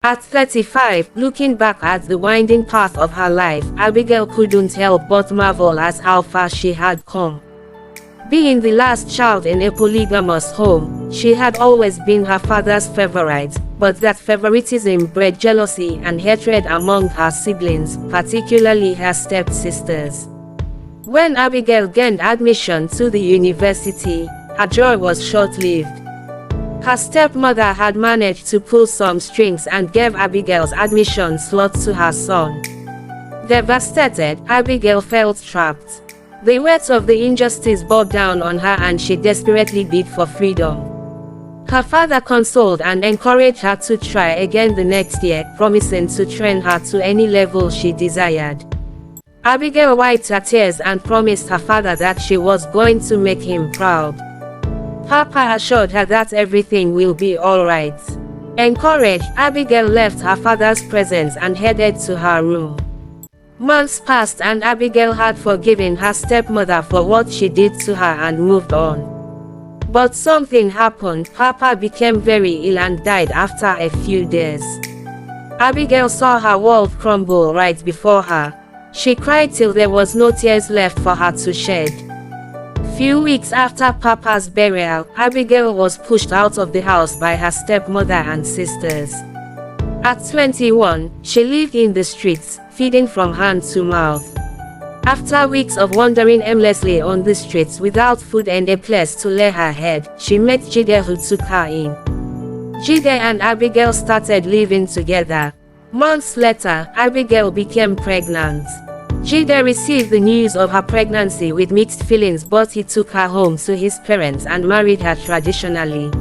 At 35, looking back at the winding path of her life, Abigail couldn't help but marvel at how far she had come. Being the last child in a polygamous home, she had always been her father's favorite, but that favoritism bred jealousy and hatred among her siblings, particularly her stepsisters. When Abigail gained admission to the university, her joy was short-lived. Her stepmother had managed to pull some strings and gave Abigail's admission slot to her son. Devastated, Abigail felt trapped. The weight of the injustice bore down on her and she desperately begged for freedom. Her father consoled and encouraged her to try again the next year, promising to train her to any level she desired. Abigail wiped her tears and promised her father that she was going to make him proud. Papa assured her that everything will be alright. Encouraged, Abigail left her father's presence and headed to her room. Months passed and Abigail had forgiven her stepmother for what she did to her and moved on. But something happened. Papa became very ill and died after a few days. Abigail saw her world crumble right before her. She cried till there was no tears left for her to shed. Few weeks after Papa's burial, Abigail was pushed out of the house by her stepmother and sisters. At 21, she lived in the streets, feeding from hand to mouth. After weeks of wandering aimlessly on the streets without food and a place to lay her head, she met Jide, who took her in. Jide and Abigail started living together. Months later, Abigail became pregnant. Jide received the news of her pregnancy with mixed feelings, but he took her home to his parents and married her traditionally.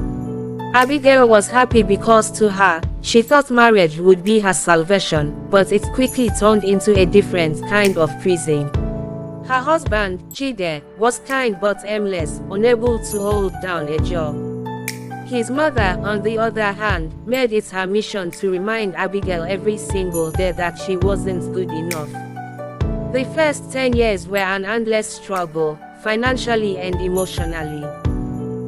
Abigail was happy because to her, she thought marriage would be her salvation, but it quickly turned into a different kind of prison. Her husband, Jide, was kind but aimless, unable to hold down a job. His mother, on the other hand, made it her mission to remind Abigail every single day that she wasn't good enough. The first 10 years were an endless struggle, financially and emotionally.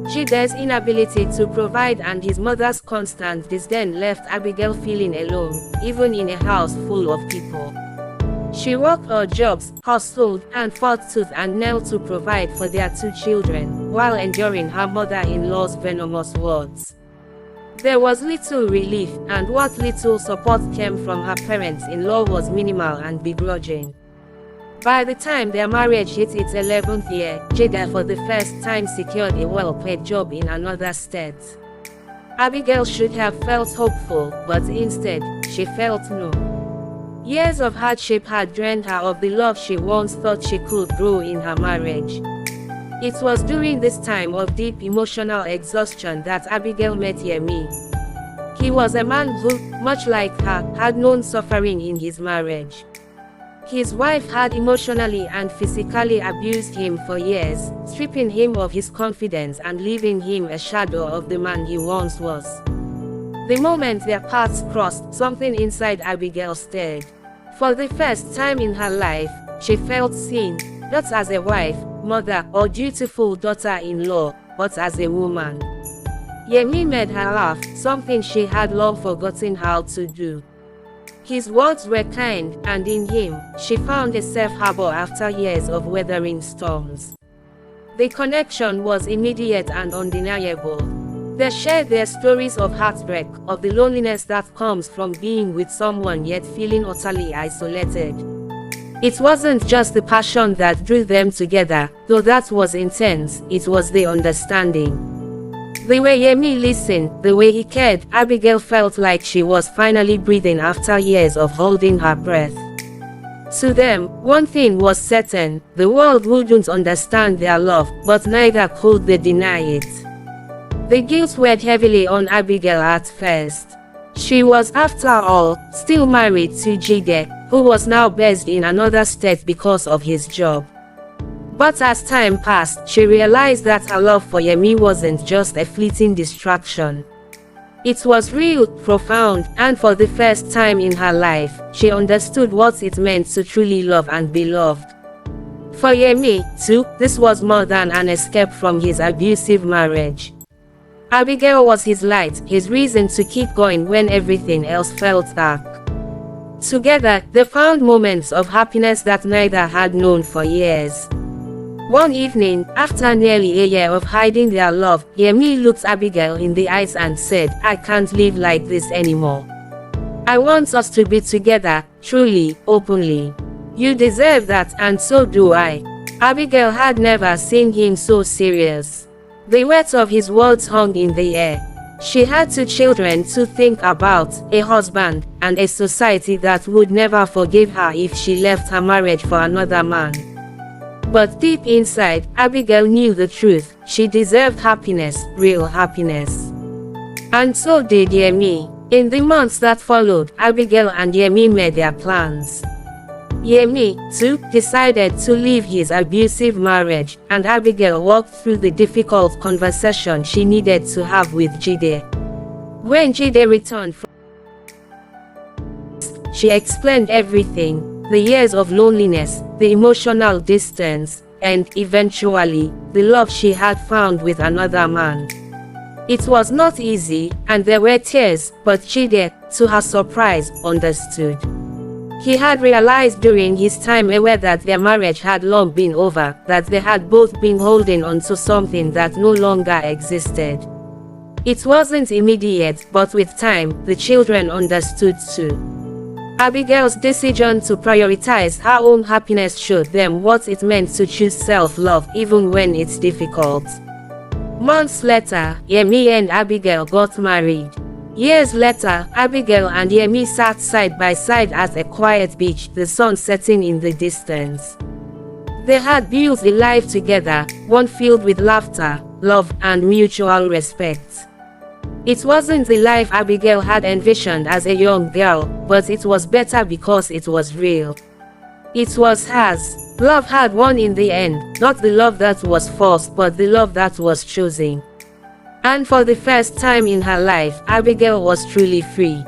Jide's inability to provide and his mother's constant disdain left Abigail feeling alone, even in a house full of people. She worked odd jobs, hustled, and fought tooth and nail to provide for their 2 children, while enduring her mother-in-law's venomous words. There was little relief, and what little support came from her parents-in-law was minimal and begrudging. By the time their marriage hit its 11th year, Jide for the first time secured a well-paid job in another state. Abigail should have felt hopeful, but instead, she felt no. Years of hardship had drained her of the love she once thought she could grow in her marriage. It was during this time of deep emotional exhaustion that Abigail met Yemi. He was a man who, much like her, had known suffering in his marriage. His wife had emotionally and physically abused him for years, stripping him of his confidence and leaving him a shadow of the man he once was. The moment their paths crossed, something inside Abigail stirred. For the first time in her life, she felt seen, not as a wife, mother, or dutiful daughter-in-law, but as a woman. Yemi made her laugh, something she had long forgotten how to do. His words were kind, and in him, she found a safe harbor after years of weathering storms. The connection was immediate and undeniable. They shared their stories of heartbreak, of the loneliness that comes from being with someone yet feeling utterly isolated. It wasn't just the passion that drew them together, though that was intense, it was the understanding. The way Yemi listened, the way he cared, Abigail felt like she was finally breathing after years of holding her breath. To them, one thing was certain: the world wouldn't understand their love, but neither could they deny it. The guilt weighed heavily on Abigail at first. She was, after all, still married to Jide, who was now based in another state because of his job. But as time passed, she realized that her love for Yemi wasn't just a fleeting distraction. It was real, profound, and for the first time in her life, she understood what it meant to truly love and be loved. For Yemi, too, this was more than an escape from his abusive marriage. Abigail was his light, his reason to keep going when everything else felt dark. Together, they found moments of happiness that neither had known for years. One evening, after nearly a year of hiding their love, Yemi looked Abigail in the eyes and said, "I can't live like this anymore. I want us to be together, truly, openly. You deserve that, and so do I." Abigail had never seen him so serious. The weight of his words hung in the air. She had 2 children to think about, a husband, and a society that would never forgive her if she left her marriage for another man. But deep inside, Abigail knew the truth. She deserved happiness, real happiness. And so did Yemi. In the months that followed, Abigail and Yemi made their plans. Yemi, too, decided to leave his abusive marriage, and Abigail walked through the difficult conversation she needed to have with Jide. When Jide returned from, she explained everything: the years of loneliness, the emotional distance, and, eventually, the love she had found with another man. It was not easy, and there were tears, but Jide, to her surprise, understood. He had realized during his time away that their marriage had long been over, that they had both been holding on to something that no longer existed. It wasn't immediate, but with time, the children understood too. Abigail's decision to prioritize her own happiness showed them what it meant to choose self-love even when it's difficult. Months later, Yemi and Abigail got married. Years later, Abigail and Yemi sat side by side at a quiet beach, the sun setting in the distance. They had built a life together, one filled with laughter, love, and mutual respect. It wasn't the life Abigail had envisioned as a young girl, but it was better because it was real. It was hers. Love had won in the end, not the love that was forced, but the love that was chosen. And for the first time in her life, Abigail was truly free.